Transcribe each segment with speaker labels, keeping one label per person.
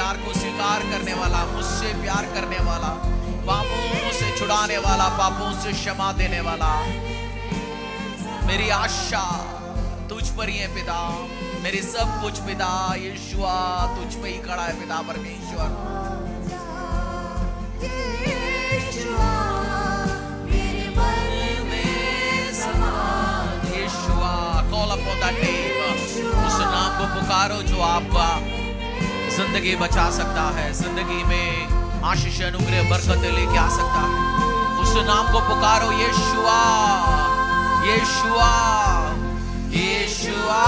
Speaker 1: प्यार को स्वीकार करने वाला, मुझसे प्यार करने वाला, पापों से छुड़ाने वाला, पापों से क्षमा देने वाला। मेरी आशा तुझ पर ही है पिता, मेरी सब कुछ पिता यीशुआ तुझ पे ही खड़ा है पिता परमेश्वर। Call upon that name, उस नाम को पुकारो जो आपका जिंदगी बचा सकता है, जिंदगी में आशीष अनुग्रह बरकत लेके आ सकता है। उस नाम को पुकारो, यीशुआ यीशुआ यीशुआ।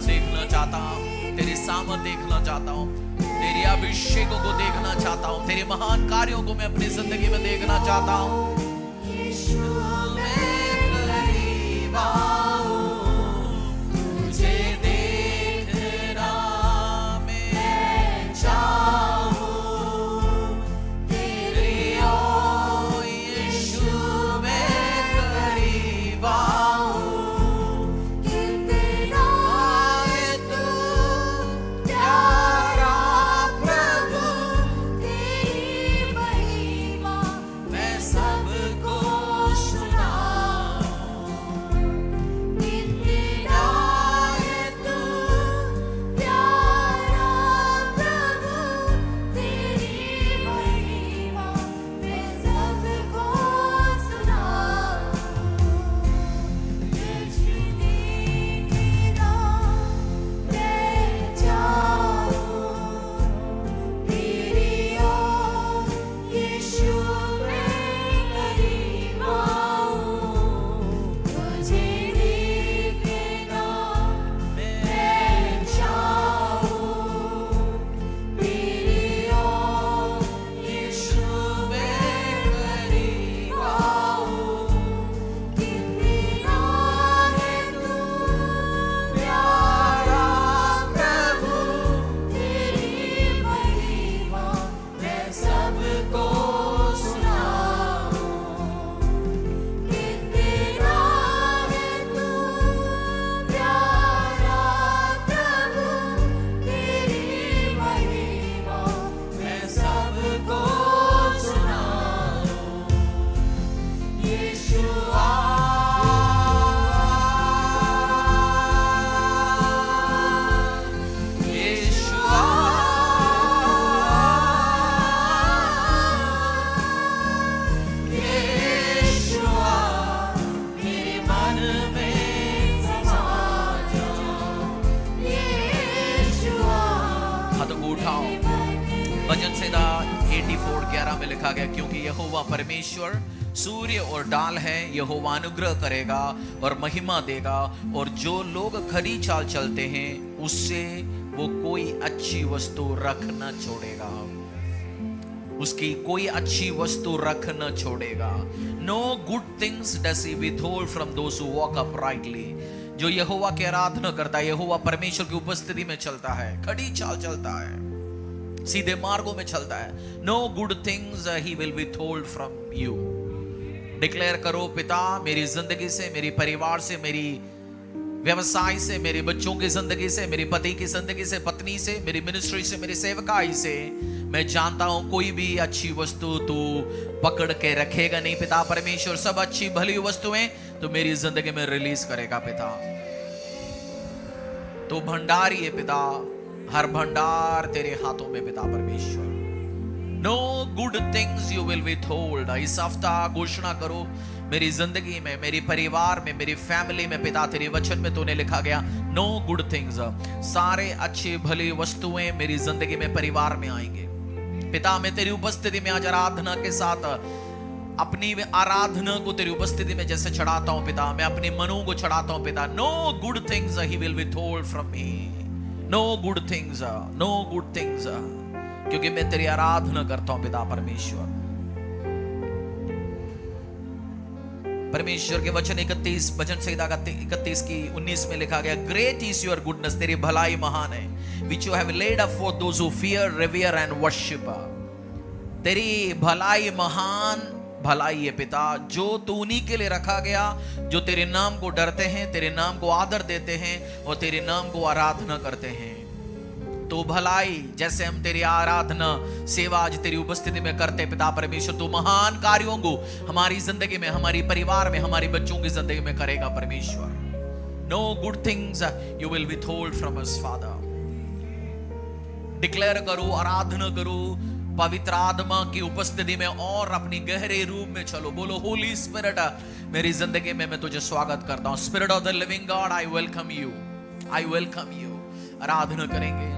Speaker 1: देखना चाहता हूँ, तेरी सामर्थ देखना चाहता हूँ, तेरी अभिषेकों को देखना चाहता हूँ, तेरे महान कार्यों को मैं अपनी जिंदगी में देखना चाहता हूँ। भजन संहिता 84:11 में लिखा गया, क्योंकि यहोवा परमेश्वर सूर्य और डाल है, यहोवा अनुग्रह करेगा और महिमा देगा, और जो लोग खरी चाल चलते हैं उससे वो कोई अच्छी वस्तु रख न छोड़ेगा, उसकी कोई अच्छी वस्तु रख न छोड़ेगा। No good things does he withhold from those who walk uprightly। जो यहोवा की आराधना करता है, यहोवा परमेश्वर की उपस्थिति में चलता है, खड़ी चाल चलता है, सीधे मार्गों में चलता है, no good things he will withhold from you. Declare करो, पिता मेरी जिंदगी से, मेरी परिवार से, मेरी व्यवसाय से, मेरे बच्चों की जिंदगी से, मेरी पति की जिंदगी से, पत्नी से, मेरी मिनिस्ट्री से, मेरी सेवकाई से, मैं जानता हूं कोई भी अच्छी वस्तु तू पकड़ के रखेगा नहीं पिता परमेश्वर। सब अच्छी भली वस्तुएं तो मेरी जिंदगी में रिलीज करेगा पिता। तो भंडारी है पिता, हर भंडार तेरे हाथों में पिता परमेश्वर। No good things you will withhold. इस हफ्ता घोषणा करो, मेरी जिंदगी में, मेरी परिवार में, मेरी फैमिली में पिता तेरे वचन में तूने लिखा गया नो गुड थिंग्स, सारे अच्छी भली वस्तुएं मेरी जिंदगी में, परिवार में आएंगे पिता। मैं तेरी उपस्थिति में आज आराधना के साथ अपनी आराधना को तेरी उपस्थिति में जैसे चढ़ाता हूं पिता, मैं अपने मनों को चढ़ाता हूं पिता। No good things he will withhold from me, no good things, no good things, क्योंकि मैं तेरी आराधना करता हूं पिता परमेश्वर। परमेश्वर के वचन 31 भजन संहिता 31 की 19 में लिखा गया, ग्रेट इज योर गुडनेस, तेरी भलाई महान है, which you have laid up for those who fear, revere and worship। तेरी भलाई महान भलाई है पिता, जो तू उन्हीं के लिए रखा गया जो तेरे नाम को डरते हैं, तेरे नाम को आदर देते हैं और तेरे नाम को आराधना करते हैं। तो भलाई, जैसे हम तेरी आराधना सेवा आज तेरी उपस्थिति में करते पिता परमेश्वर, तो महान कार्यों को हमारी जिंदगी में, हमारी परिवार में, हमारी बच्चों की जिंदगी में करेगा परमेश्वर। No good things you will withhold from us father. Declare करो, आराधना करो, पवित्र आत्मा की उपस्थिति में और अपनी गहरे रूप में चलो। बोलो, होली स्पिरिट मेरी जिंदगी में मैं तुझे स्वागत करता हूं। Spirit of the living God, I welcome you, I welcome you. आराधना करेंगे।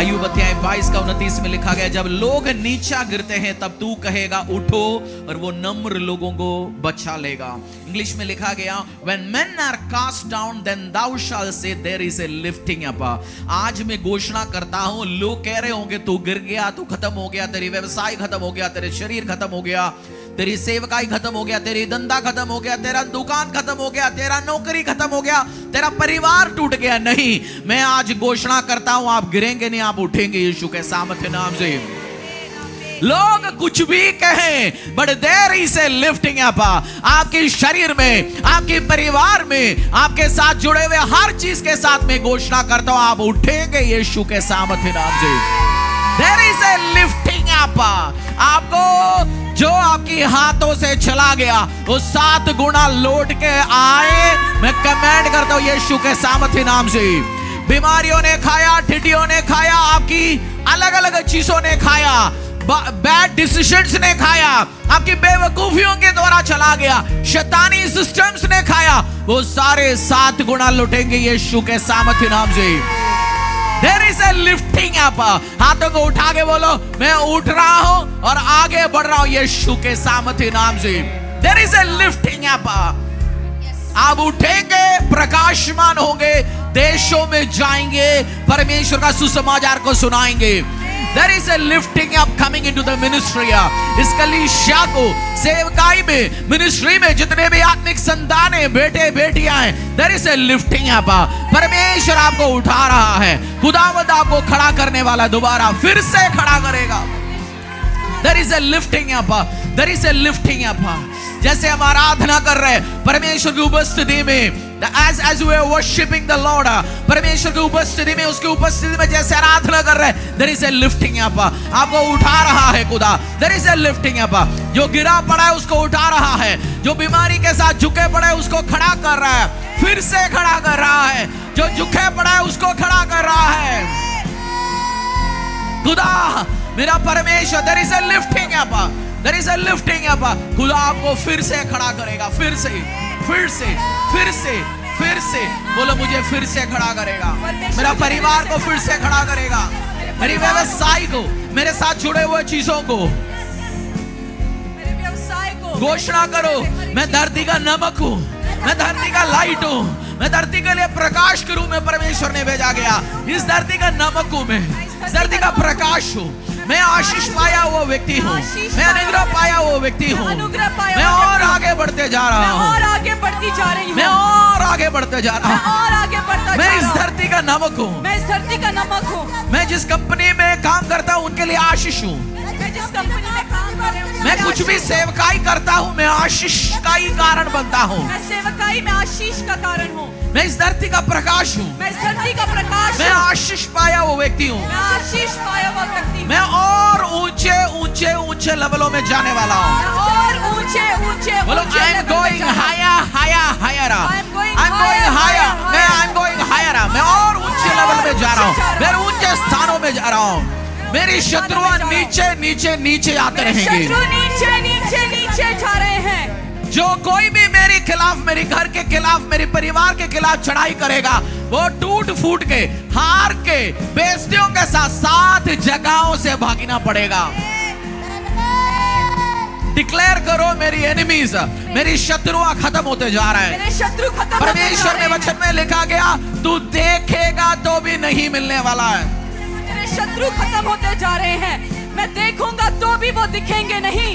Speaker 1: अय्यूब अध्याय 22 का 29 में लिखा गया, जब लोग नीचा गिरते हैं तब तू कहेगा उठो, और वो नम्र लोगों को बचा लेगा। इंग्लिश में लिखा गया, when men are cast down then thou shalt say there is a lifting up। आज मैं घोषणा करता हूं, लोग कह रहे होंगे तू गिर गया, तू खत्म हो गया, तेरी व्यवसाय खत्म हो गया, तेरे शरीर खत्म हो गया, तेरी सेवकाई खत्म हो गया, तेरी धंधा खत्म हो गया, तेरा दुकान खत्म हो गया, तेरा नौकरी खत्म हो गया, तेरा परिवार टूट गया। नहीं, मैं आज घोषणा करता हूं, आप गिरेंगे नहीं, आप उठेंगे यीशु के सामर्थ्य नाम से। लोग कुछ भी कहें, but there is a lifting up. आपके शरीर में, आपके परिवार में, आपके साथ जुड़े हुए हर चीज के साथ मैं घोषणा करता हूं, आप उठेंगे यीशु के सामर्थ्य नाम से। There is a lifting up. आपको जो आपकी हाथों से चला गया वो 7 गुना लौट के आए। मैं कमेंट करता हूं यीशु के सामर्थ्य नाम से। बीमारियों ने खाया, टिड्डियों ने खाया, आपकी अलग अलग चीजों ने खाया, बैड डिसीजंस ने खाया, आपकी बेवकूफियों के द्वारा चला गया, शैतानी सिस्टम्स ने खाया, वो सारे 7 गुना लुटेंगे यीशु के सामर्थ्य नाम से। There is a lifting up। हाथों को उठा के बोलो, मैं उठ रहा हूं और आगे बढ़ रहा हूं यीशु के सामर्थ्य नाम से। There is a lifting up। आप उठेंगे, प्रकाशमान होंगे, देशों में जाएंगे, परमेश्वर का सुसमाचार को सुनाएंगे। There is a lifting up coming into the ministry। इस कलीसिया को सेवकाई में, मिनिस्ट्री में जितने भी आत्मिक संतान हैं, बेटे बेटियां हैं, there is a lifting up। परमेश्वर आपको उठा रहा है, खुदावंद आपको खड़ा करने वाला, दोबारा फिर से खड़ा करेगा। There is a lifting up। There is a lifting up। जैसे हम आराधना कर रहे हैं परमेश्वर की उपस्थिति में, as we are worshiping the Lord, परमेश्वर की उपस्थिति में, उसकी उपस्थिति में जैसे आराधना कर रहे हैं, there is a lifting up। आपको उठा रहा है खुदा। There is a lifting up। जो गिरा पड़ा है उसको उठा रहा है, जो बीमारी के साथ झुके पड़ा है उसको खड़ा कर रहा है, फिर से खड़ा कर रहा है, जो झुके पड़ा है उसको खड़ा कर रहा है। खुदा मेरा परमेश्वर, there is a lifting up। There is a lifting up। खुदा आपको फिर से खड़ा करेगा, फिर से, फिर से, फिर से, फिर से। बोलो मुझे फिर से खड़ा करेगा, मेरा परिवार को फिर से खड़ा करेगा, मेरी व्यवसाय को, मेरे साथ जुड़े हुए चीजों को। घोषणा करो, मैं धरती का नमक हूँ, मैं धरती का लाइट हूँ, मैं धरती के लिए प्रकाश के रूप में परमेश्वर ने भेजा गया। इस धरती का नमक हूँ मैं, इस धरती का प्रकाश हूँ, मैं आशीष पाया वो व्यक्ति हूँ, मैं अनुग्रह पाया वो व्यक्ति हूँ, मैं और आगे बढ़ते जा रहा हूँ,
Speaker 2: और आगे बढ़ती जा रही हूँ,
Speaker 1: मैं और आगे बढ़ते जा रहा हूँ,
Speaker 2: और आगे बढ़ता
Speaker 1: मैं इस धरती का नमक हूँ,
Speaker 2: मैं इस धरती का नमक हूँ,
Speaker 1: मैं जिस कंपनी में काम करता हूँ उनके लिए आशीष हूँ,
Speaker 2: मैं जिस कंपनी में काम कर रही हूँ,
Speaker 1: मैं कुछ भी सेवकाई करता हूँ मैं आशीष का ही कारण बनता हूँ,
Speaker 2: मैं सेवकाई में आशीष का कारण हूँ,
Speaker 1: मैं इस धरती का प्रकाश हूँ,
Speaker 2: मैं इस धरती का प्रकाश
Speaker 1: मैं आशीष पाया वो व्यक्ति हूँ,
Speaker 2: मैं आशीष पाया हुआ व्यक्ति,
Speaker 1: मैं और ऊंचे ऊंचे ऊंचे लेवलों में जाने वाला हूँ।
Speaker 2: मैं और ऊंचे ऊंचे
Speaker 1: बोलो I am going higher, higher, higher। I'm going higher। मैं I'm going higher। मैं और ऊंचे लेवल में जा रहा हूँ, मैं ऊंचे स्थानों में जा रहा हूँ। मेरी शत्रु नीचे नीचे नीचे आते रहेंगे,
Speaker 2: शत्रु नीचे नीचे नीचे जा रहे हैं।
Speaker 1: जो कोई भी मेरे खिलाफ, मेरे घर के खिलाफ, मेरे परिवार के खिलाफ चढ़ाई करेगा, वो टूट फूट के, हार के, बेइज्जतियों के साथ 7 जगहों से भागना पड़ेगा। डिक्लेयर करो मेरी एनिमीज, मेरी शत्रुआं खत्म होते जा रहा है,
Speaker 2: मेरे शत्रु खत्म।
Speaker 1: परमेश्वर ने वचन में लिखा गया, तू देखेगा तो भी नहीं मिलने वाला है।
Speaker 2: मेरे शत्रु खत्म होते जा रहे हैं, मैं देखूंगा तो भी वो दिखेंगे नहीं।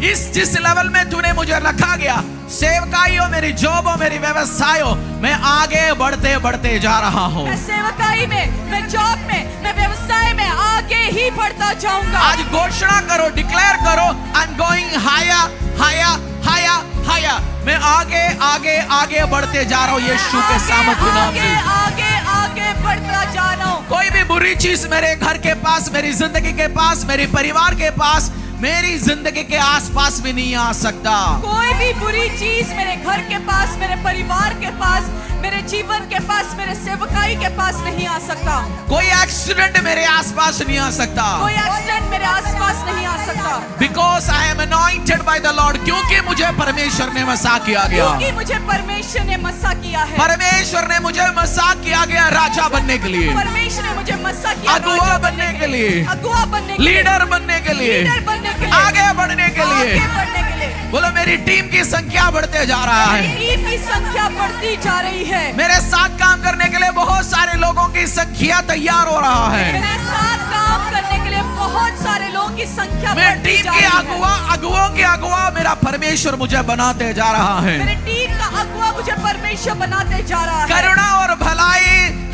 Speaker 1: इस जिस लेवल में तूने मुझे रखा गया, सेवकाई हो, मेरी जॉब हो, मेरी व्यवसाय हो, मैं आगे बढ़ते बढ़ते जा रहा हूँ।
Speaker 2: मैं सेवकाई में, मैं जॉब में, मैं व्यवसाय में आगे ही बढ़ता जाऊंगा।
Speaker 1: आज घोषणा करो, डिक्लेयर करो, I am going higher, higher, higher, higher. मैं आगे आगे आगे बढ़ते जा रहा हूँ यीशु के सामर्थ्य नाम से।
Speaker 2: आगे आगे बढ़ता जा रहा हूँ।
Speaker 1: कोई भी बुरी चीज मेरे घर के पास, मेरी जिंदगी के पास, मेरे परिवार के पास, मेरी जिंदगी के आसपास भी नहीं आ सकता।
Speaker 2: कोई भी बुरी चीज मेरे घर के पास, मेरे परिवार के पास, मेरे जीवन के पास, मेरे सेवकाई के पास नहीं आ सकता।
Speaker 1: कोई एक्सीडेंट मेरे आसपास नहीं आ सकता।
Speaker 2: कोई एक्सीडेंट मेरे आसपास नहीं आ सकता।
Speaker 1: Because I am anointed by the Lord, क्योंकि मुझे परमेश्वर ने मसा किया गया।
Speaker 2: क्योंकि मुझे परमेश्वर ने मसा किया है।
Speaker 1: परमेश्वर ने मुझे मसा किया गया राजा बनने के लिए,
Speaker 2: परमेश्वर ने मुझे मसा किया
Speaker 1: अगुआ बनने के लिए,
Speaker 2: अगुआ बनने के लिए,
Speaker 1: लीडर बनने के लिए,
Speaker 2: लीडर बनने के लिए,
Speaker 1: आगे बढ़ने के लिए।
Speaker 2: आगे बढ़ने के लिए।
Speaker 1: बोलो मेरी टीम की संख्या बढ़ते जा रहा है,
Speaker 2: टीम की संख्या बढ़ती जा रही है।
Speaker 1: मेरे साथ काम करने के लिए बहुत सारे लोगों की संख्या तैयार हो रहा है।
Speaker 2: मेरे साथ काम करने के लिए बहुत सारे लोगों की संख्या
Speaker 1: मैं
Speaker 2: बढ़ती
Speaker 1: टीम
Speaker 2: जा
Speaker 1: के
Speaker 2: रही है।
Speaker 1: अगुओं के अगुआ मेरा परमेश्वर मुझे बनाते जा रहा है।
Speaker 2: मेरी टीम का अगुआ मुझे परमेश्वर बनाते जा रहा है।
Speaker 1: करुणा और भलाई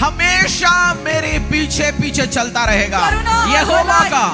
Speaker 1: हमेशा मेरे पीछे पीछे चलता रहेगा। यहोवा का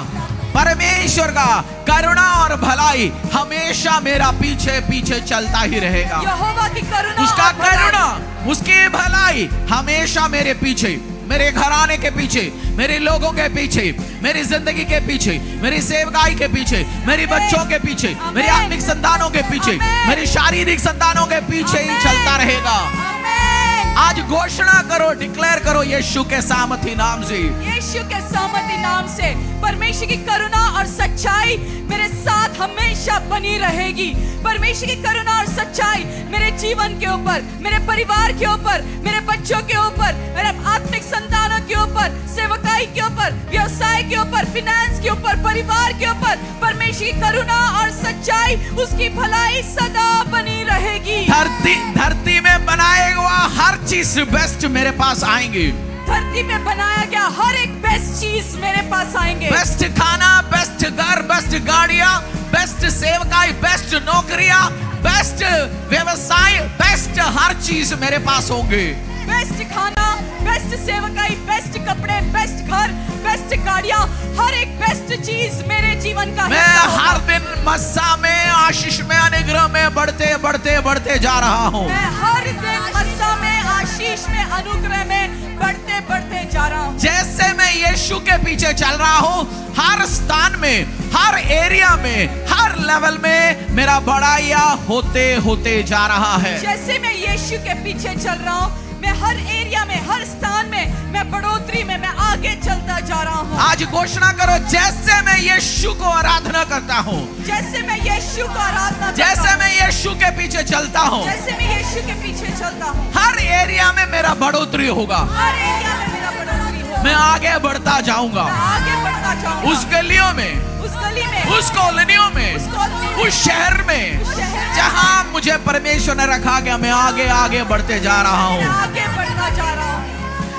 Speaker 1: परमेश्वर का करुणा और भलाई हमेशा मेरा पीछे पीछे चलता ही रहेगा।
Speaker 2: यहोवा की करुणा
Speaker 1: उसका
Speaker 2: और भलाई,
Speaker 1: करुणा, उसकी भलाई हमेशा मेरे पीछे, मेरे घराने के पीछे, मेरे लोगों के पीछे, मेरी जिंदगी के पीछे, मेरी सेवकाई के पीछे, मेरी बच्चों के पीछे, मेरी आत्मिक संतानों के पीछे, मेरी शारीरिक संतानों के पीछे ही चलता रहेगा।
Speaker 2: आमीन।
Speaker 1: आज घोषणा करो, डिक्लेयर करो यीशु के सामर्थी नाम से,
Speaker 2: यीशु के सामर्थी नाम से परमेश्वर की करुणा और सच्चाई मेरे साथ हमेशा बनी रहेगी। परमेश्वर की करुणा और सच्चाई मेरे जीवन के ऊपर, मेरे परिवार के ऊपर, मेरे बच्चों के ऊपर, मेरे आत्मिक संतानों के ऊपर, सेवकाई के ऊपर, व्यवसाय के ऊपर, फिनेंस के ऊपर, परिवार के ऊपर परमेश्वर की करुणा और सच्चाई, उसकी भलाई सदा बनी रहेगी।
Speaker 1: धरती में बनाए हुआ हर चीज बेस्ट मेरे पास आएंगी।
Speaker 2: धरती में बनाया गया हर एक बेस्ट चीज मेरे पास आएंगे।
Speaker 1: बेस्ट खाना, बेस्ट घर, बेस्ट गाड़ियां, बेस्ट सेवकाई, बेस्ट नौकरियां, बेस्ट व्यवसाय, बेस्ट हर चीज मेरे पास होंगे।
Speaker 2: बेस्ट खाना, बेस्ट सेवकाई, बेस्ट कपड़े, बेस्ट घर, बेस्ट गाड़ियां, हर एक बेस्ट चीज मेरे जीवन का
Speaker 1: मैं
Speaker 2: हिस्सा होगा।
Speaker 1: हर दिन मस्सा में, आशीष में, अनुग्रह में बढ़ते बढ़ते बढ़ते जा रहा हूँ।
Speaker 2: मैं हर दिन मस्सा में, आशीष में, अनुग्रह में बढ़ते बढ़ते जा रहा हूँ।
Speaker 1: जैसे मैं यीशु के पीछे चल रहा हूँ, हर स्थान में, हर एरिया में, हर लेवल में मेरा बढ़ाया होते होते जा रहा है।
Speaker 2: जैसे मैं यीशु के पीछे चल रहा हूँ, मैं हर एरिया में, हर स्थान में, मैं बढ़ोतरी में, मैं आगे चलता जा रहा हूँ।
Speaker 1: आज घोषणा करो, जैसे मैं यीशु को आराधना करता हूँ,
Speaker 2: जैसे मैं यीशु को आराधना करता
Speaker 1: जैसे
Speaker 2: हूँ,
Speaker 1: मैं यीशु के पीछे चलता हूँ,
Speaker 2: जैसे मैं यीशु के पीछे चलता हूँ,
Speaker 1: हर एरिया में मेरा बढ़ोतरी होगा।
Speaker 2: हर एरिया में मेरा बढ़ोतरी होगा।
Speaker 1: मैं आगे बढ़ता जाऊंगा,
Speaker 2: मैं आगे बढ़ता जाऊंगा।
Speaker 1: उस गलियों में,
Speaker 2: उस गली में,
Speaker 1: उस कॉलोनियों में,
Speaker 2: उस कॉलोनी में,
Speaker 1: उस शहर में,
Speaker 2: उस शहर में,
Speaker 1: जहां मुझे परमेश्वर ने रखा गया, मैं आगे आगे बढ़ते जा रहा
Speaker 2: मैं
Speaker 1: हूँ।
Speaker 2: आगे बढ़ता जा रहा हूँ।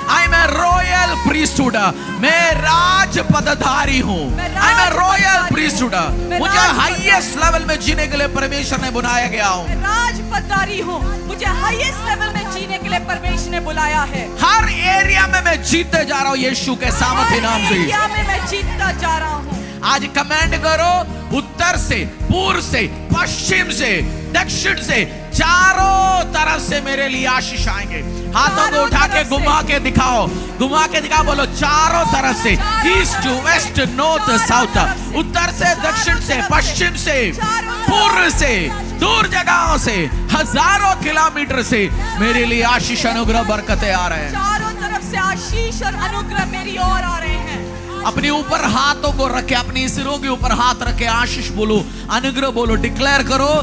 Speaker 1: I am a royal priesthood, मैं राज पदधारी हूँ। I am a royal priesthood, मुझे हाईएस्ट लेवल में जीने के लिए परमेश्वर ने बुलाया गया हूँ।
Speaker 2: मैं राजपदारी हूँ, मुझे हाईएस्ट लेवल में जीने के लिए परमेश्वर ने बुलाया है।
Speaker 1: हर एरिया में मैं जीतते जा रहा हूँ यीशु के सामर्थ्य नाम
Speaker 2: हर
Speaker 1: से।
Speaker 2: एरिया में मैं जीतता जा रहा हूँ।
Speaker 1: आज कमेंड करो, उत्तर से, पूर्व से, पश्चिम से, दक्षिण से, चारों तरफ से मेरे लिए आशीष आएंगे। हाथों को उठा के घुमा के दिखाओ, घुमा के दिखाओ, बोलो चारों तरफ से, ईस्ट, वेस्ट, नॉर्थ, साउथ, उत्तर से, दक्षिण से, पश्चिम से, पूर्व से, दूर जगहों से, हजारों किलोमीटर से मेरे लिए आशीष, अनुग्रह, बरकतें आ रहे हैं।
Speaker 2: चारों तरफ से आशीष और अनुग्रह मेरी ओर आ रहे हैं।
Speaker 1: अपने ऊपर हाथों को रखे, अपनी सिरों के ऊपर हाथ रखे, आशीष बोलो, अनुग्रह बोलो, डिक्लेयर करो,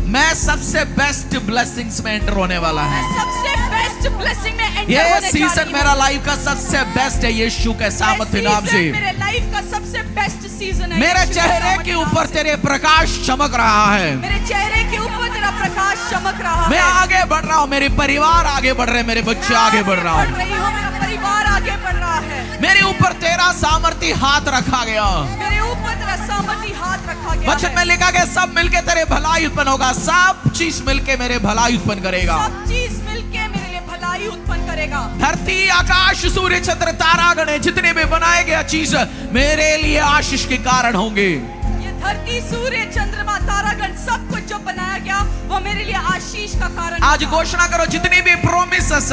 Speaker 1: मैं सबसे बेस्ट ब्लेसिंग्स में एंटर होने वाला है।
Speaker 2: मैं सबसे बेस्ट ब्लेसिंग में एंटर
Speaker 1: ये
Speaker 2: होने जा
Speaker 1: सीजन
Speaker 2: रही हूँ।
Speaker 1: मेरा लाइफ का सबसे बेस्ट है यीशु के सामर्थ्य नाम से।
Speaker 2: मेरे लाइफ का सबसे बेस्ट सीजन है।
Speaker 1: मेरे
Speaker 2: यीशु के
Speaker 1: चेहरे
Speaker 2: सामर्थ्य
Speaker 1: के
Speaker 2: नाम
Speaker 1: ऊपर
Speaker 2: से।
Speaker 1: तेरे प्रकाश चमक रहा है।
Speaker 2: मेरे चेहरे के ऊपर तेरा प्रकाश चमक रहा
Speaker 1: मैं
Speaker 2: है।
Speaker 1: आगे बढ़ रहा हूँ, मेरे परिवार आगे बढ़ रहे हैं, मेरे बच्चे आगे बढ़ रहा
Speaker 2: बढ़
Speaker 1: हूँ।
Speaker 2: रही हूँ, मेरा परिवार आगे बढ़ रहा है।
Speaker 1: मेरे ऊपर तेरा सामर्थ्य हाथ रखा गया।
Speaker 2: मेरे ऊपर तेरा सामर्थ्य हाथ रखा गया
Speaker 1: वचन
Speaker 2: है।
Speaker 1: में लिखा गया, सब मिलके तेरे भलाई उत्पन्न होगा, सब चीज मिलके मेरे भलाई उत्पन्न करेगा।
Speaker 2: सब चीज मिलके मेरे लिए भलाई उत्पन्न करेगा।
Speaker 1: धरती, आकाश, सूर्य, चंद्र, तारागण, जितने भी बनाए गया चीज मेरे लिए आशीष के कारण होंगे।
Speaker 2: ये धरती, सूर्य, चंद्रमा, तारागण, सब कुछ जो बनाया गया वो मेरे लिए आशीष का कारण
Speaker 1: आज
Speaker 2: होगा।
Speaker 1: घोषणा करो, जितनी भी प्रोमिसेस,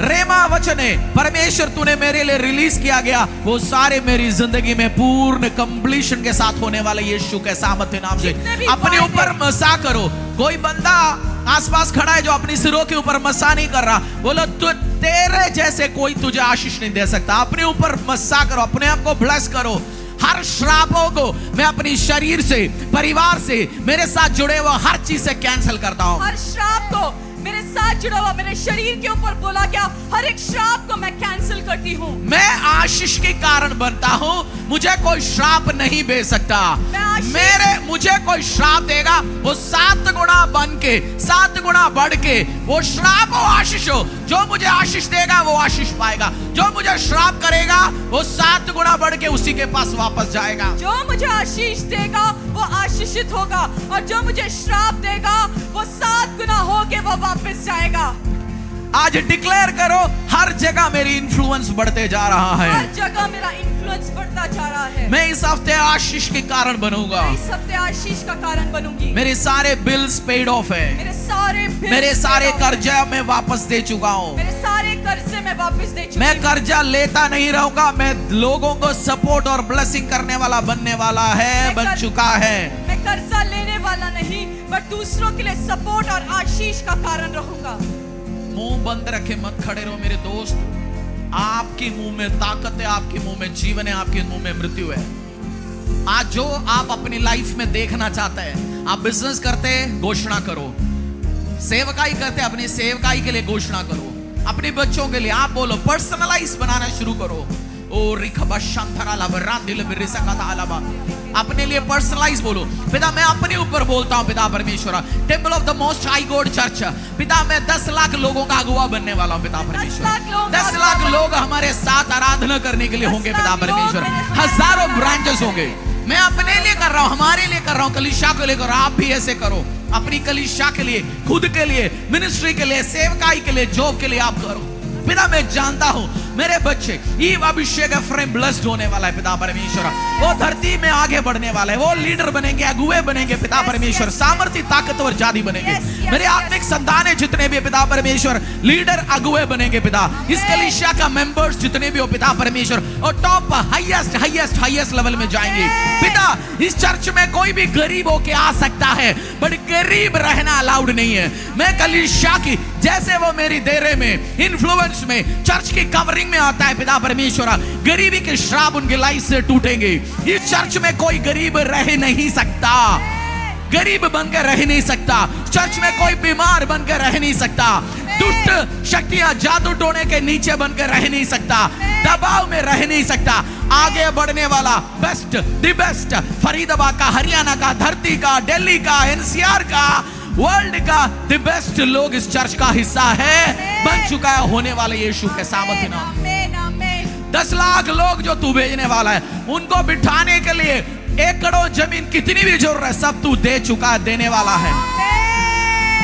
Speaker 1: रेमा वचन है परमेश्वर तूने मेरे लिए रिलीज किया गया, वो सारे मेरी जिंदगी में पूर्ण कंप्लीशन के साथ होने वाले यीशु के सामर्थ्य नाम से।
Speaker 2: जितने भी
Speaker 1: अपने ऊपर मसा करो। कोई बंदा आसपास खड़ा है जो अपनी सिरों के ऊपर मसा नहीं कर रहा, बोलो तू, तेरे जैसे कोई तुझे आशीष नहीं दे सकता। अपने ऊपर मसा करो, अपने आप को ब्लेस करो। हर श्रापों को मैं अपनी शरीर से, परिवार से, मेरे साथ जुड़े हुए हर चीज से कैंसिल करता हूं।
Speaker 2: हर श्राप को मेरे साथ जुड़ा हुआ, मेरे शरीर के ऊपर बोला गया हर एक श्राप को मैं कैंसिल करती हूँ।
Speaker 1: मैं आशीष के कारण बनता हूँ, मुझे कोई श्राप नहीं दे सकता। मुझे कोई श्राप देगा वो 7 गुना बन के, 7 गुना बढ़ के, वो श्राप हो आशीष हो। जो मुझे आशीष देगा वो आशीष पाएगा, जो मुझे श्राप करेगा वो 7 गुना बढ़ के उसी के पास वापस जाएगा।
Speaker 2: जो मुझे आशीष देगा वो आशीषित होगा, और जो मुझे श्राप देगा वो 7 गुना होके वो वापस जाएगा।
Speaker 1: आज डिक्लेयर करो, हर जगह मेरी इन्फ्लुएंस बढ़ते जा रहा
Speaker 2: हर
Speaker 1: है।
Speaker 2: जगह मेरा इन्फ्लुएंस बढ़ता जा रहा है।
Speaker 1: मैं इस हफ्ते आशीष के कारण बनूंगा।
Speaker 2: मैं इस हफ्ते आशीष का कारण बनूंगी।
Speaker 1: मेरे सारे बिल्स पेड ऑफ है। मेरे सारे कर्जा मैं वापस दे चुका हूँ।
Speaker 2: मेरे सारे कर्जे मैं वापस दे चुकी
Speaker 1: मैं
Speaker 2: हूँ।
Speaker 1: कर्जा लेता नहीं रहूंगा। मैं लोगों को सपोर्ट और ब्लेसिंग करने वाला बनने वाला है, बन चुका है।
Speaker 2: मैं कर्जा लेने वाला नहीं, बट दूसरों के लिए सपोर्ट और आशीष का कारण रहूंगा।
Speaker 1: मुंह बंद रखे मत खड़े रहो मेरे दोस्त। आपके मुंह में ताकत है, आपके मुंह में जीवन है, आपके मुंह में मृत्यु है। आज जो आप अपनी लाइफ में देखना चाहते हैं, आप बिजनेस करते हैं, घोषणा करो। सेवकाई करते हैं, अपनी सेवकाई के लिए घोषणा करो। अपने बच्चों के लिए आप बोलो, पर्सनलाइज बनाना शुरू करो। ओ रिखबा शांतरा लाबरा दिल बिरिसका तालाबा, अपने लिए पर्सनलाइज बोलो। पिता मैं अपने ऊपर बोलता हूं, पिता परमेश्वर, temple of the most high God church, पिता मैं 10 लाख लोगों का अगुवा बनने वाला हूं। पिता परमेश्वर 10 लाख लोग हमारे साथ आराधना करने के लिए होंगे। पिता परमेश्वर हजारों ब्रांचेस होंगे। मैं अपने लिए कर रहा हूं, हमारे लिए कर रहा हूं, कलीसिया के लिए कर रहा हूं। आप भी ऐसे करो, अपनी कलीसिया के लिए, खुद के लिए, मिनिस्ट्री के लिए, सेवकाई के लिए, जॉब के लिए आप करो। पिता मैं जानता हूं मेरे बच्चे ईव अभिषेक फ्रेम ब्लेस्ड होने वाला है। पिता परमेश्वर वो धरती में आगे बढ़ने वाला है, वो लीडर बनेंगे, अगुए बनेंगे। पिता परमेश्वर सामर्थ्य ताकतवर जाति बनेंगे। मेरे आत्मिक संतान जितने भी पिता परमेश्वर लीडर अगुए बनेंगे। पिता इस कलीसिया का मेंबर्स जितने भी हो पिता परमेश्वर, और टॉप हाईएस्ट लेवल में जाएंगे। पिता इस चर्च में कोई भी गरीब होके आ सकता है, बट गरीब रहना अलाउड नहीं है। मैं कलीसिया की जैसे वो मेरी डेरे में इन्फ्लुएंस में चर्च की कवरिंग में आता है। पिता परमेश्वर गरीबी के श्राप उनके लाइफ से टूटेंगे। इस चर्च में कोई गरीब रह नहीं सकता, गरीब बनकर रह नहीं सकता। चर्च में कोई बीमार बनकर रह नहीं सकता, दुष्ट शक्तियां जादू टोने के नीचे बनकर रह नहीं सकता, दबाव में रह नहीं सकता। आगे बढ़ने वाला बेस्ट द बेस्ट, फरीदाबाद का, हरियाणा का, धरती का, दिल्ली का, एनसीआर का, वर्ल्ड का द बेस्ट लोग इस चर्च का हिस्सा है, बन चुका है होने वाले यीशु के सामर्थ्य नाम। 10 लाख लोग जो तू भेजने वाला है, उनको बिठाने के लिए एकड़ों जमीन कितनी भी जरूरत है, सब तू दे चुका है, देने वाला है।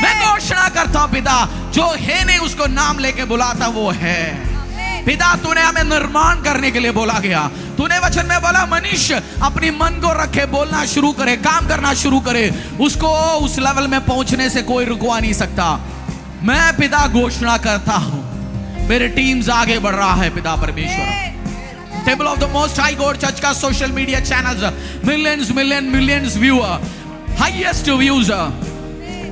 Speaker 1: मैं घोषणा करता हूं पिता, जो है नहीं उसको नाम लेके बुलाता वो है। पिता तूने हमें निर्माण करने के लिए बोला गया। तूने वचन में बोला मनुष्य अपनी मन को रखे, बोलना शुरू करे, काम करना शुरू करे, उसको उस लेवल में पहुंचने से कोई रुकवा नहीं सकता। मैं पिता घोषणा करता हूं मेरे टीम्स आगे बढ़ रहा है। पिता परमेश्वर temple of the most high God church का social media channels millions viewer, highest views,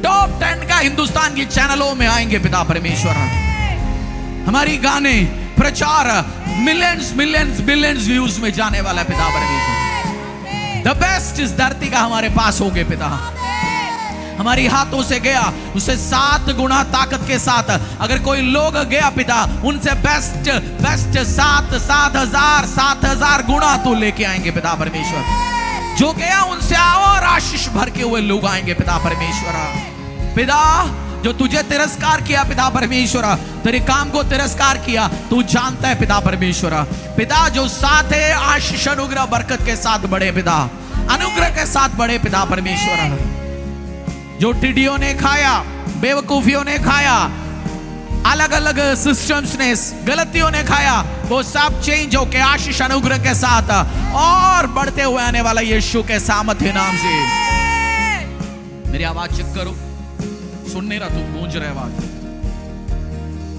Speaker 1: top 10 का हिंदुस्तान की चैनलों में आएंगे। पिता परमेश्वर हमारी गाने प्रचार मिलियंस व्यूज में जाने वाला है। पिता परमेश्वर द बेस्ट इस धरती का हमारे पास होंगे। पिता हमारी हाथों से गया, उससे 7 गुना ताकत के साथ अगर कोई लोग गया पिता, उनसे बेस्ट 7,000 गुना तो लेके आएंगे। पिता परमेश्वर जो गया उनसे और आशीष भर के हुए लोग आएंगे। पिता परमेश्वर पिता जो तुझे तिरस्कार किया पिता परमेश्वर, तेरे काम को तिरस्कार किया, तू जानता है। पिता परमेश्वर पिता जो साथ है, आशीष अनुग्रह बरकत के साथ बढ़े। पिता अनुग्रह के साथ बढ़े। पिता परमेश्वर जो टिड्डियों ने खाया, बेवकूफियों ने खाया, अलग अलग सिस्टम्स ने, गलतियों ने खाया, वो सब चेंज होके आशीष अनुग्रह के साथ और बढ़ते हुए आने वाला यीशु के सामर्थ्य नाम से। मेरी आवाज चेक करो, सुन नहीं रहा तू, गूंज रहे आवाज।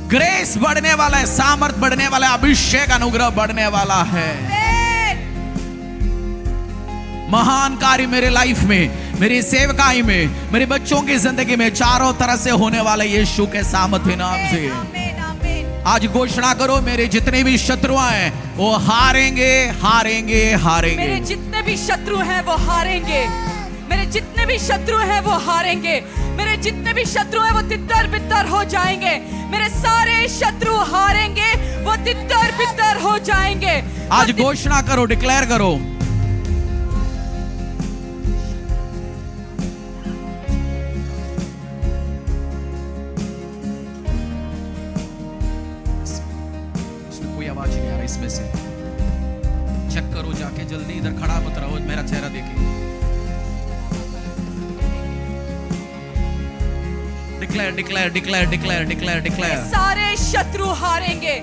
Speaker 1: ग्रेस बढ़ने वाला है, सामर्थ बढ़ने वाला है, अभिषेक अनुग्रह बढ़ने वाला है। महान कार्य मेरे लाइफ में, मेरी सेवकाई में, मेरे बच्चों की जिंदगी में चारों तरह से होने वाले यीशु के सामर्थ्य नाम से आज घोषणा करो, मेरे जितने भी शत्रु हैं वो हारेंगे, हारेंगे, हारेंगे।
Speaker 2: मेरे जितने भी शत्रु हैं वो हारेंगे। मेरे जितने भी शत्रु हैं वो हारेंगे। मेरे जितने भी शत्रु हैं वो तितर बितर हो जाएंगे। मेरे सारे शत्रु हारेंगे, वो तितर बितर हो जाएंगे।
Speaker 1: आज घोषणा करो, डिक्लेयर करो। इसमें कोई आवाज नहीं आ रहा, इसमें से चेक करो जाके जल्दी, इधर खड़ा मत रहो, मेरा चेहरा देखे। Declare declare declare declare declare declare.
Speaker 2: सारे शत्रु हारेंगे,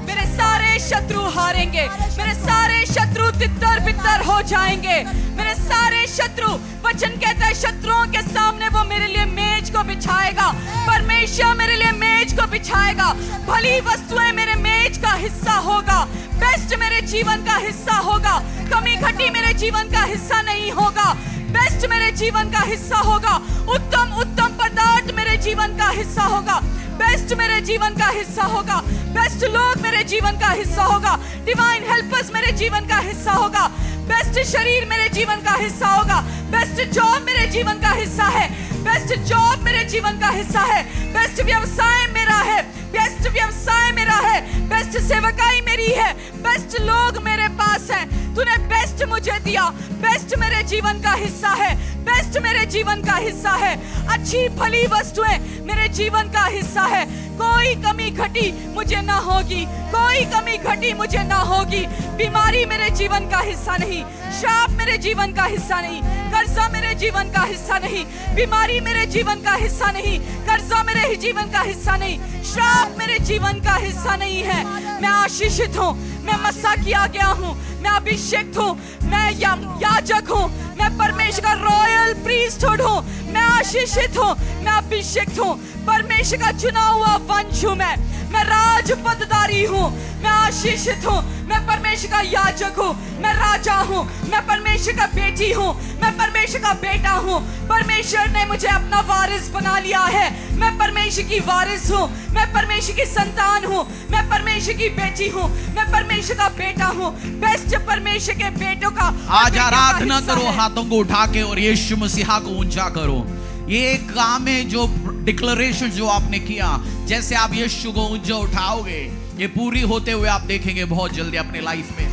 Speaker 2: मेरे सारे शत्रु हारेंगे, मेरे सारे शत्रु तितर बितर हो जाएंगे, मेरे सारे शत्रु, वचन कहता है शत्रुओं के सामने वो मेरे लिए मेज को बिछाएगा, परमेश्वर मेरे लिए मेज को बिछाएगा, भली वस्तुएं मेरे मेज का हिस्सा होगा, बेस्ट मेरे जीवन का हिस्सा होगा, कमी घटी मेरे जीवन का हिस्सा नहीं होगा, बेस्ट मेरे जीवन का हिस्सा होगा, उत्तम उत्तम पदार्थ मेरे जीवन का हिस्सा होगा, बेस्ट मेरे जीवन का हिस्सा होगा, बेस्ट लोग मेरे जीवन का हिस्सा होगा, डिवाइन हेल्पर्स मेरे जीवन का हिस्सा होगा, बेस्ट शरीर मेरे जीवन का हिस्सा होगा, बेस्ट जॉब मेरे जीवन का हिस्सा है, बेस्ट जॉब मेरे जीवन का हिस्सा है, बेस्ट व्यवसाय मेरा है, बेस्ट व्यवसाय मेरा है, बेस्ट सेवकाई मेरी है, बेस्ट लोग मेरे पास हैं, तूने बेस्ट मुझे दिया, बेस्ट मेरे जीवन का हिस्सा है, बेस्ट मेरे जीवन का हिस्सा है, अच्छी भली वस्तुएं मेरे जीवन का हिस्सा है, कोई कमी घटी मुझे ना होगी, कोई कमी घटी मुझे ना होगी, बीमारी मेरे जीवन का हिस्सा नहीं, श्राप मेरे जीवन का हिस्सा नहीं, कर्जा मेरे जीवन का हिस्सा नहीं, बीमारी मेरे जीवन का हिस्सा नहीं, कर्जा मेरे जीवन का हिस्सा नहीं, श्राप मेरे जीवन का हिस्सा नहीं है। मैं आशीषित हूँ, मैं मसा किया गया हूँ, मैं अभिषेक हूँ, मैं याजक हूँ, मैं परमेश्वर का रॉयल प्रीस्टहुड हूँ, मैं आशीषित हूँ, मैं अभिषेक हूँ, परमेश्वर का चुना हुआ वंश हूँ, मैं राजपदधारी हूँ, मैं आशीषित हूँ, मैं परमेश्वर का याजक हूँ, मैं राजा हूँ, मैं परमेश्वर का बेटी हूँ, मैं परमेश्वर का बेटा हूँ, परमेश्वर ने मुझे अपना वारिस बना लिया है, मैं परमेश्वर की वारिस हूँ, मैं परमेश्वर की संतान हूँ, मैं परमेश्वर की बेटी हूँ, मैं परमेश्वर का बेटा हूँ, बेस्ट परमेश्वर के बेटों का।
Speaker 1: आज आराधना करो हाथों को उठा के और यीशु मसीहा को ऊंचा करो। ये काम है जो डिक्लेरेशन जो आपने किया, जैसे आप यीशु को ऊंचा उठाओगे ये पूरी होते हुए आप देखेंगे बहुत जल्दी अपने लाइफ में।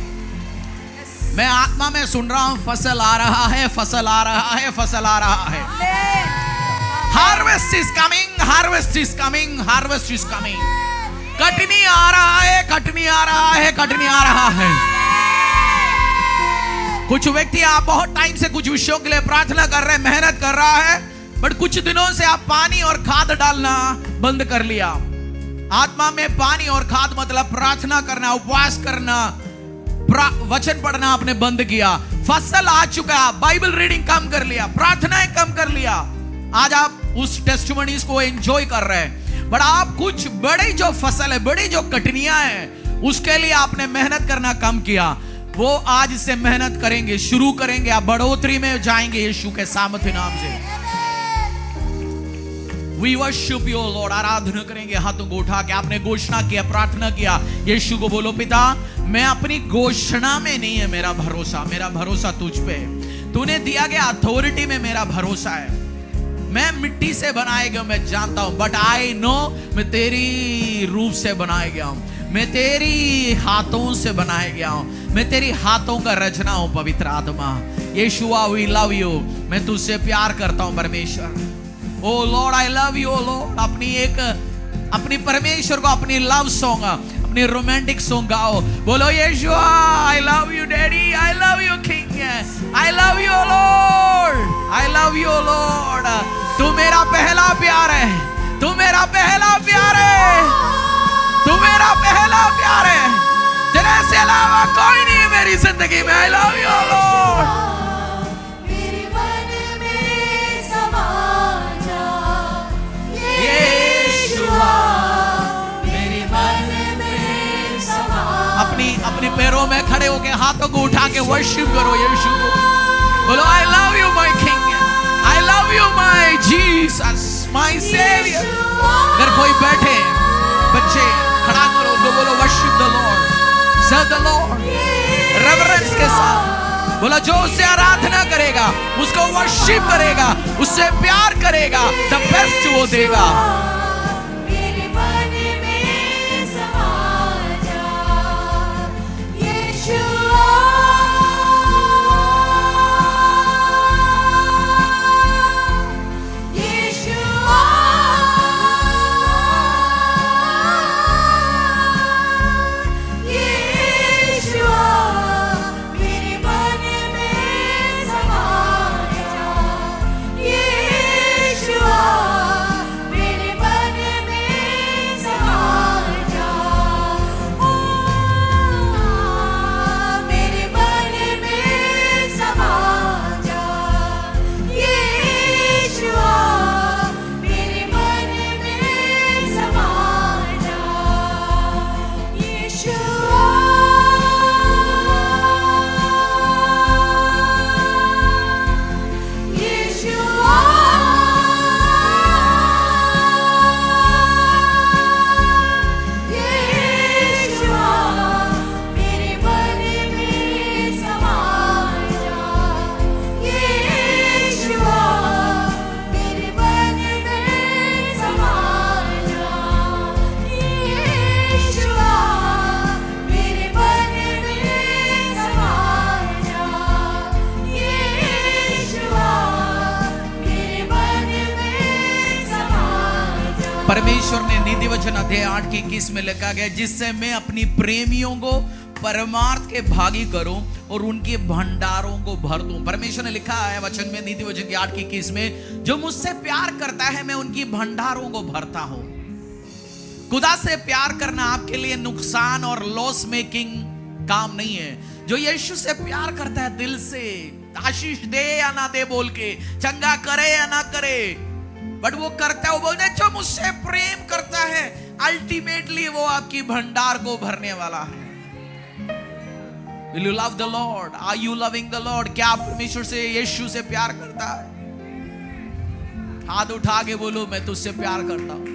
Speaker 1: मैं आत्मा में सुन रहा हूं फसल आ रहा है, फसल आ रहा है, फसल आ रहा है। Harvest is coming, harvest is coming, harvest is coming. कटनी आ रहा है, कटनी आ रहा है, कटनी आ रहा है। कुछ व्यक्ति आप बहुत टाइम से कुछ विषयों के लिए प्रार्थना कर रहे हैं, मेहनत कर रहा है, बट कुछ दिनों से आप पानी और खाद डालना बंद कर लिया। आत्मा में पानी और खाद मतलब प्रार्थना करना, उपवास करना, वचन पढ़ना आपने बंद किया। फसल आ चुका, बाइबल रीडिंग कम कर लिया, प्रार्थनाएं कम कर लिया। आज आप उस टेस्टिमनीज को एंजॉय कर रहे हैं, बट आप कुछ बड़ी जो फसल है, बड़ी जो कटनियां हैं, उसके लिए आपने मेहनत करना कम किया। वो आज से मेहनत करेंगे, शुरू करेंगे, आप बढ़ोतरी में जाएंगे यीशु के सामर्थ्य नाम से। We worship you, Lord। आराधना करेंगे हाथों को उठा के। आपने घोषणा किया, प्रार्थना किया, यीशु को बोलो पिता मैं अपनी घोषणा में नहीं है मेरा भरोसा, मेरा भरोसा तुझ पे है। तूने दिया गया अथॉरिटी में मेरा भरोसा है। मैं मिट्टी से बनाया गया मैं जानता हूं, बट आई नो मैं तेरी रूप से बनाया गया हूं, मैं तेरी हाथों से बनाया गया हूं, मैं तेरी हाथों का रचना हूं। पवित्र आत्मा यीशुआ वी लव यू, मैं तुझसे प्यार करता हूं परमेश्वर। O Lord I love you, O Lord. अपनी परमेश्वर को अपनी लव सॉन्ग, अपनी रोमांटिक सॉन्ग गाओ, बोलो Yeshua I love you daddy, I love you king, I love you Lord, I love you Lord. तू मेरा पहला प्यार है, तू मेरा पहला प्यार है, तू मेरा पहला प्यार है, तेरे से अलावा कोई नहीं है मेरी जिंदगी में। आई लव यू लॉर्ड। अपनी पैरों में खड़े होके हाथों को उठा के वर्शिप करो यीशु को। बोलो I love you my king, I love you my Jesus, my saviour. अगर कोई बैठे बच्चे खड़ा करो उनको, बोलो worship the lord, serve the lord reverence के साथ। बोलो जो उससे आराधना करेगा, उसको वर्शिप करेगा, उससे प्यार करेगा, द बेस्ट वो देगा। वचन अध्याय 8 की 21 में लिखा गया, जिससे मैं अपनी प्रेमियों को परमार्थ के भागी करूं और उनके भंडारों को भर दूं। परमेश्वर ने लिखा है वचन में, नीति वचन की 8 की 21 में, जो मुझसे प्यार करता है मैं उनकी भंडारों को भरता हूं। खुदा से प्यार करना आपके लिए नुकसान और लॉस मेकिंग काम नहीं है। जो यीशु से प्यार करता है दिल से, आशीष दे या ना दे बोल के, चंगा करे या ना करे, बट वो करता है, वो बोलते हैं जो मुझसे प्रेम करता है अल्टीमेटली वो आपकी भंडार को भरने वाला है। Will you love the Lord? Are you loving the Lord? क्या आप परमेश्वर से, यीशु से प्यार करता है? हाथ उठा के बोलो, मैं तुझसे प्यार करता हूं।